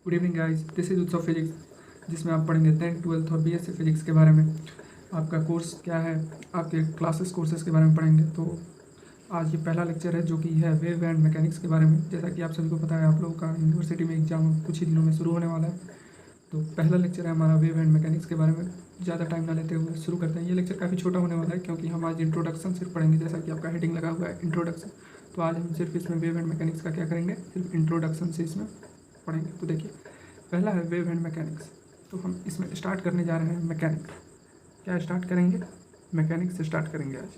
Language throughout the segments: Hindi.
Good evening guys, this is उत्सव फिजिक्स, जिसमें आप पढ़ेंगे 10th 12th और बीएससी फिजिक्स के बारे में। आपका कोर्स क्या है, आपके क्लासेस कोर्सेज के बारे में पढ़ेंगे। तो आज ये पहला लेक्चर है जो कि है वेव एंड मैकेनिक्स के बारे में। जैसा कि आप सभी को पता है, आप लोगों का यूनिवर्सिटी में एग्जाम कुछ ही दिनों में शुरू होने वाला है। तो पहला लेक्चर है हमारा वेव एंड मैकेनिक्स के बारे में। ज़्यादा टाइम ना लेते हुए शुरू करते हैं। ये लेक्चर काफ़ी छोटा होने वाला है क्योंकि हम आज इंट्रोडक्शन सिर्फ पढ़ेंगे, जैसा कि आपका हेडिंग लगा हुआ है इंट्रोडक्शन। तो आज हम सिर्फ इसमें वेव एंड मैकेनिक्स का क्या करेंगे, सिर्फ इंट्रोडक्शन से इसमें पढ़ेंगे। तो देखिए, पहला है वेव एंड मैकेनिक्स। तो हम इसमें स्टार्ट करने जा रहे हैं मैकेनिक। क्या स्टार्ट करेंगे? मैकेनिक्स से स्टार्ट करेंगे आज।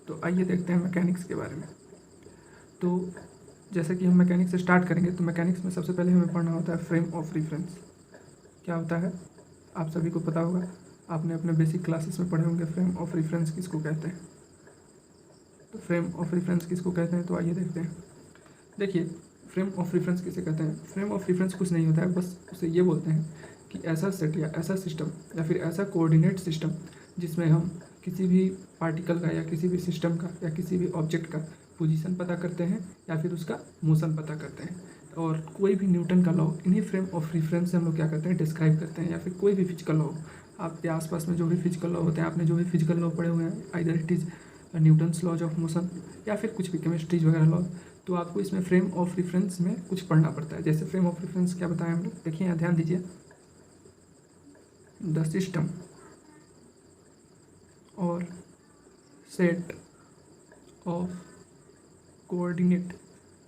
तो आइए देखते हैं मैकेनिक्स के बारे में। तो जैसे कि हम मैकेनिक्स से स्टार्ट करेंगे, तो मैकेनिक्स में सबसे पहले हमें पढ़ना होता है फ्रेम ऑफ रेफरेंस। क्या होता है आप सभी को पता होगा, आपने अपने बेसिक क्लासेस में पढ़े होंगे फ्रेम ऑफ रेफरेंस किसको कहते हैं। तो फ्रेम ऑफ रेफरेंस किसको कहते हैं, तो आइए देखते हैं। देखिए, फ्रेम ऑफ रेफरेंस किसे कहते हैं। फ्रेम ऑफ रेफरेंस कुछ नहीं होता है, बस उसे ये बोलते हैं कि ऐसा सेट या ऐसा सिस्टम या फिर ऐसा कोऑर्डिनेट सिस्टम जिसमें हम किसी भी पार्टिकल का या किसी भी सिस्टम का या किसी भी ऑब्जेक्ट का पोजीशन पता करते हैं या फिर उसका मोशन पता करते हैं। और कोई भी न्यूटन का लॉ, इन्हीं फ्रेम ऑफ रेफरेंस से हम लोग क्या करते हैं, डिस्क्राइब करते हैं। या फिर कोई भी फिजिकल लॉ, आपके आसपास में जो भी फिजिकल लॉ होते हैं, आपने जो भी फिजिकल लॉ पढ़े हुए हैं, either it is Newton's laws of motion या फिर कुछ भी केमिस्ट्रीज वगैरह लॉ, तो आपको इसमें फ्रेम ऑफ रेफरेंस में कुछ पढ़ना पड़ता है। जैसे फ्रेम ऑफ रेफरेंस क्या बताएं हम लोग, देखिए यहाँ ध्यान दीजिए। द सिस्टम और सेट ऑफ कोऑर्डिनेट,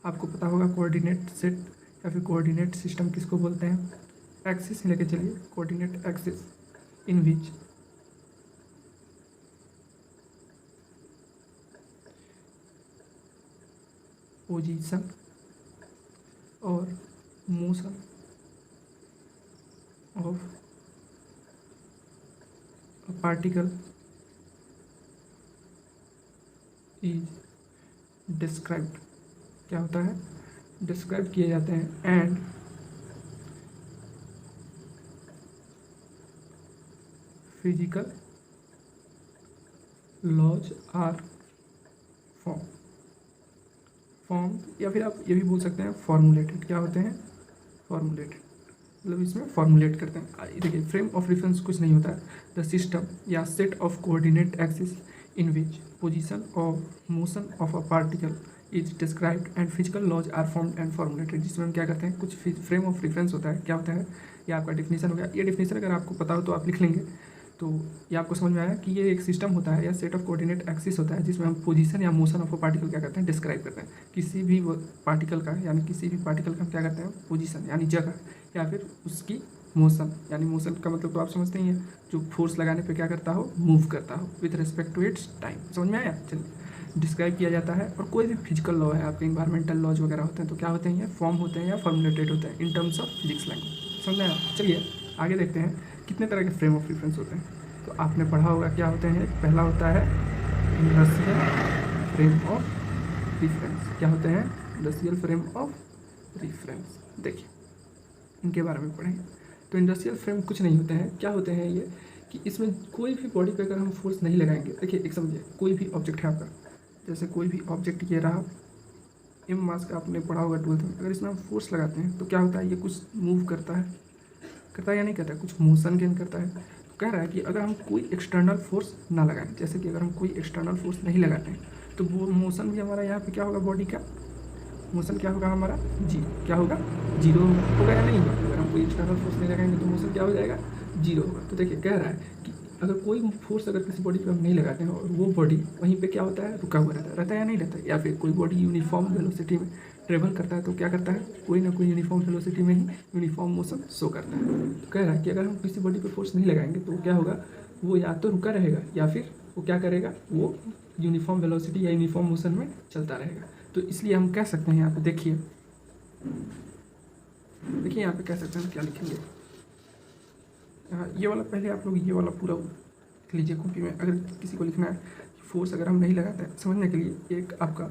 आपको पता होगा कोऑर्डिनेट सेट या फिर कोऑर्डिनेट सिस्टम किसको बोलते हैं। एक्सिस लेके चलिए, coordinate axis in which position और motion of a particle is described. क्या होता है, डिस्क्राइब किए जाते हैं। And physical laws are form form या फिर आप ये भी बोल सकते हैं फॉर्मुलेटेड। क्या होते हैं, फॉर्मुलेटेड, मतलब इसमें फॉर्मुलेट करते हैं। देखिए, फ्रेम ऑफ रेफरेंस कुछ नहीं होता है, द सिस्टम या set of coordinate axis in which position of motion of a particle is described and physical laws are formed and formulated. जिसमें हम क्या करते हैं, कुछ फ्रेम ऑफ रेफरेंस होता है। क्या होता है, ये आपका डिफिनीशन हो गया। ये डिफिनीशन अगर आपको पता हो तो आप लिख लेंगे। तो ये आपको समझ में आया कि ये एक सिस्टम होता है या सेट ऑफ कोऑर्डिनेट एक्सिस होता है जिसमें हम पोजीशन या मोशन ऑफ अ पार्टिकल क्या करते हैं, डिस्क्राइब करते हैं। किसी भी पार्टिकल का, यानी किसी भी पार्टिकल का हम क्या करते हैं, पोजीशन यानी जगह, या फिर उसकी मोशन, यानी मोशन का मतलब तो आप समझते ही हैं, जो फोर्स लगाने पे क्या करता हो, मूव करता हो with respect to its time. समझ में आया, चलिए। डिस्क्राइब किया जाता है। और कोई भी फिजिकल लॉ है, आपके इन्वायरमेंटल लॉज वगैरह होते हैं, तो क्या होते हैं, ये फॉर्म होते हैं या फॉर्मुलेटेड होते हैं in terms of physics language. समझ में आया। चलिए आगे देखते हैं कितने तरह के फ्रेम ऑफ रेफरेंस होते हैं। तो आपने पढ़ा होगा क्या होते हैं। पहला होता है इंडस्ट्रियल फ्रेम ऑफ रेफरेंस। क्या होते हैं, इंडस्ट्रियल फ्रेम ऑफ रेफरेंस। देखिए, इनके बारे में पढ़ेंगे। तो इंडस्ट्रियल फ्रेम कुछ नहीं होते हैं। क्या होते हैं ये, कि इसमें कोई भी बॉडी पे अगर हम फोर्स नहीं लगाएंगे। देखिए, एक समझिए, कोई भी ऑब्जेक्ट है आपका, जैसे कोई भी ऑब्जेक्ट ये रहा, एम मास का आपने पढ़ा होगा 12th में। अगर इसमें हम फोर्स लगाते हैं तो क्या होता है, ये कुछ मूव करता है या नहीं करता है, कुछ मोशन गेन करता है। तो कह रहा है कि अगर हम कोई एक्सटर्नल फोर्स ना लगाएं, जैसे कि अगर हम कोई एक्सटर्नल फोर्स नहीं लगाते हैं, तो वो मोशन भी हमारा यहाँ पे क्या होगा, बॉडी का मोशन क्या होगा हमारा, क्या होगा, जीरो होगा या नहीं होगा। अगर हम कोई एक्सटर्नल फोर्स नहीं लगाएंगे तो मोशन क्या हो जाएगा, जीरो होगा। तो देखिए, कह रहा है कि अगर कोई फोर्स अगर किसी बॉडी पे हम नहीं लगाते हैं और वो बॉडी वहीं पे क्या होता है, रुका हुआ रहता है या नहीं रहता है। या फिर कोई बॉडी यूनिफॉर्म वेलोसिटी में ट्रेवल करता है, तो क्या करता है, कोई ना कोई यूनिफॉर्म वेलोसिटी में ही यूनिफॉर्म मोशन शो करता है। तो कह रहा है कि अगर हम किसी बॉडी पे फोर्स नहीं लगाएंगे तो क्या होगा, वो या तो रुका रहेगा या फिर वो क्या करेगा, वो यूनिफॉर्म वेलोसिटी या यूनिफॉर्म मोशन में चलता रहेगा। तो इसलिए हम कह सकते हैं, यहाँ पे देखिए यहाँ पे कह सकते हैं, क्या लिखेंगे, ये वाला पहले आप लोग ये वाला पूरा लिख लीजिए कॉपी में। अगर किसी को लिखना है फोर्स अगर हम नहीं लगाते हैं, समझने के लिए एक आपका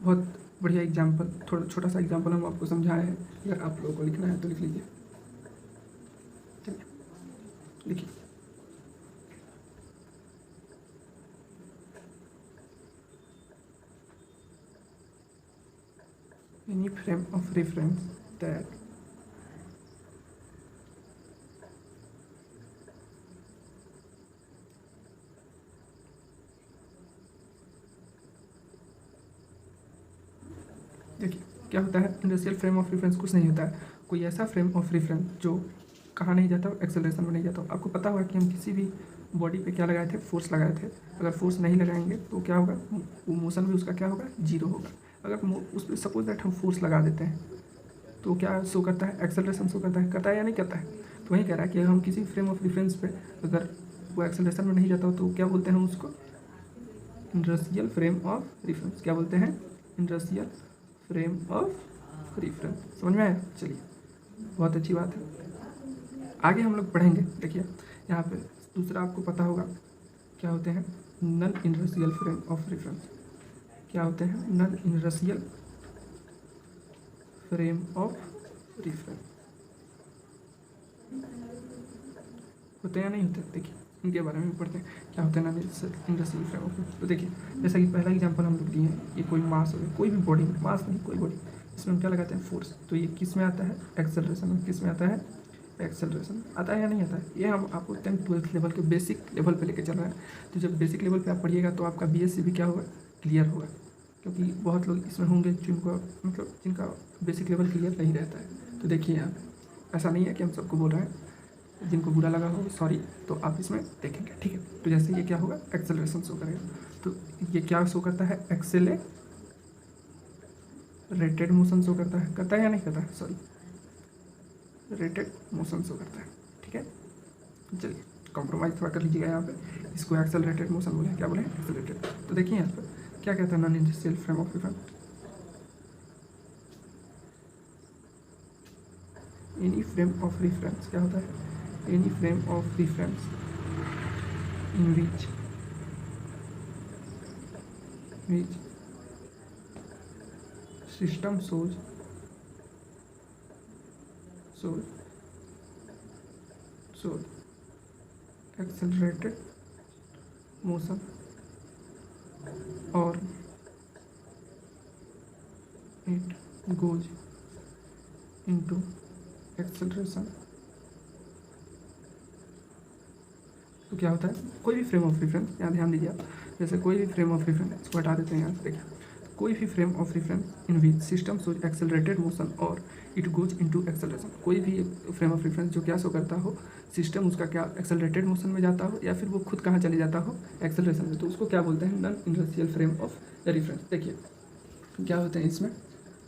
बहुत बढ़िया एग्जाम्पल, थोड़ा छोटा सा एग्जाम्पल हम आपको समझाए हैं। अगर आप लोगों को लिखना है तो लिख लीजिए। चलिए लिखिए, any frame of reference that देखिए क्या होता है, इंडस्ट्रियल फ्रेम ऑफ रेफरेंस कुछ नहीं होता है, कोई ऐसा फ्रेम ऑफ रेफरेंस जो कहाँ नहीं जाता, एक्सेलरेशन में नहीं जाता। आपको पता होगा कि हम किसी भी बॉडी पे क्या लगाए थे, फोर्स लगाए थे। अगर फोर्स नहीं लगाएंगे तो क्या होगा, वो मोशन भी उसका क्या होगा, जीरो होगा। अगर उस पर सपोज दैट हम फोर्स लगा देते हैं तो क्या शो करता है, एक्सेलरेशन शो करता है या नहीं करता है। तो वही कह रहा है कि हम किसी फ्रेम ऑफ रेफरेंस पे अगर वो एक्सेलरेशन में नहीं जाता हो तो क्या बोलते हैं उसको, इंडस्ट्रियल फ्रेम ऑफ रेफरेंस। क्या बोलते हैं, इंडस्ट्रियल फ्रेम ऑफ रेफरेंस। समझ में आया, चलिए बहुत अच्छी बात है। आगे हम लोग पढ़ेंगे। देखिए यहाँ पे दूसरा आपको पता होगा क्या होते हैं, non industrial frame of reference. क्या होते हैं, non industrial frame of reference होते हैं या नहीं होते। देखिए इनके बारे में पढ़ते हैं, क्या होते हैं non industrial frame of reference. तो देखिए जैसा कि पहला एग्जांपल हम लोग दिए हैं, ये कोई मास हो, कोई भी बॉडी में, मास नहीं कोई बॉडी, इसमें हम क्या लगाते हैं, फोर्स। तो ये किस में आता है, एक्सेलरेशन में। किस में आता है, एक्सेलरेशन। आता है या नहीं आता है, ये हम आपको 10th-12th लेवल के बेसिक लेवल पे लेके चल रहे हैं। तो जब बेसिक लेवल पे आप पढ़िएगा तो आपका BSc भी क्या होगा, क्लियर होगा। क्योंकि बहुत लोग इसमें होंगे जिनको मतलब जिनका बेसिक लेवल क्लियर नहीं रहता है। तो देखिए यहाँ पे ऐसा नहीं है कि हम सबको बोल रहे हैं, जिनको बुरा लगा हो सॉरी, तो आप इसमें देखेंगे, ठीक है। तो जैसे ये क्या होगा, एक्सेलरेशन शो करेगा। तो ये क्या शो करता है, एक्सेलरेटेड मोशन शो करता है या नहीं करता है, सॉरी, रेटेड मोशन शो करता है, ठीक है। चलिए कॉम्प्रोमाइज थोड़ा कर लीजिएगा यहाँ पे, इसको एक्सेलरेटेड मोशन बोले, क्या बोले, एक्सेलरेटेड। तो देखिए यहाँ पर क्या कहता है, non industrial frame of reference, any frame of reference. क्या होता है, any frame of reference in which system shows accelerated motion or it goes into acceleration। तो क्या होता है, कोई भी फ्रेम ऑफ रेफरेंस, यहाँ ध्यान दीजिए आप, जैसे कोई भी फ्रेम ऑफ रेफरेंस, इसको हटा देते हैं यहाँ से। देखिए कोई भी frame of reference in which system shows accelerated motion और इट गोज इनटू एक्सेलरेशन। कोई भी फ्रेम ऑफ रेफरेंस जो क्या शो करता हो, सिस्टम उसका क्या एक्सेलरेटेड मोशन में जाता हो या फिर वो खुद कहाँ चले जाता हो, एक्सेलरेशन में, तो उसको क्या बोलते हैं, non industrial frame of reference. देखिए क्या होते हैं इसमें,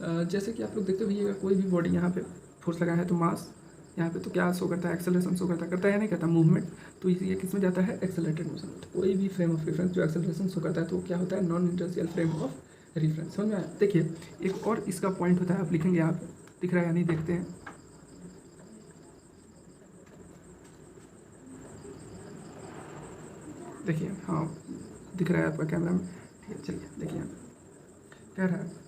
जैसे कि आप लोग देखते होइएगा कोई भी बॉडी यहाँ पे फोर्स लगा है तो मास यहाँ पे तो क्या शो करता है, एक्सेलरेशन शो करता है या नहीं करता, मूवमेंट। तो ये किस में जाता है, एक्सेलरेटेड मोशन। तो कोई भी फ्रेम ऑफ रेफरेंस जो एक्सेलरेशन शो करता है तो क्या होता है, non industrial frame of reference. समझ में आया। देखिए एक और इसका पॉइंट होता है, आप लिखेंगे यहाँ पे, दिख रहा है या नहीं, देखते हैं। देखिए हाँ दिख रहा है आपका कैमरा में, ठीक है। चलिए देखिए कह रहा है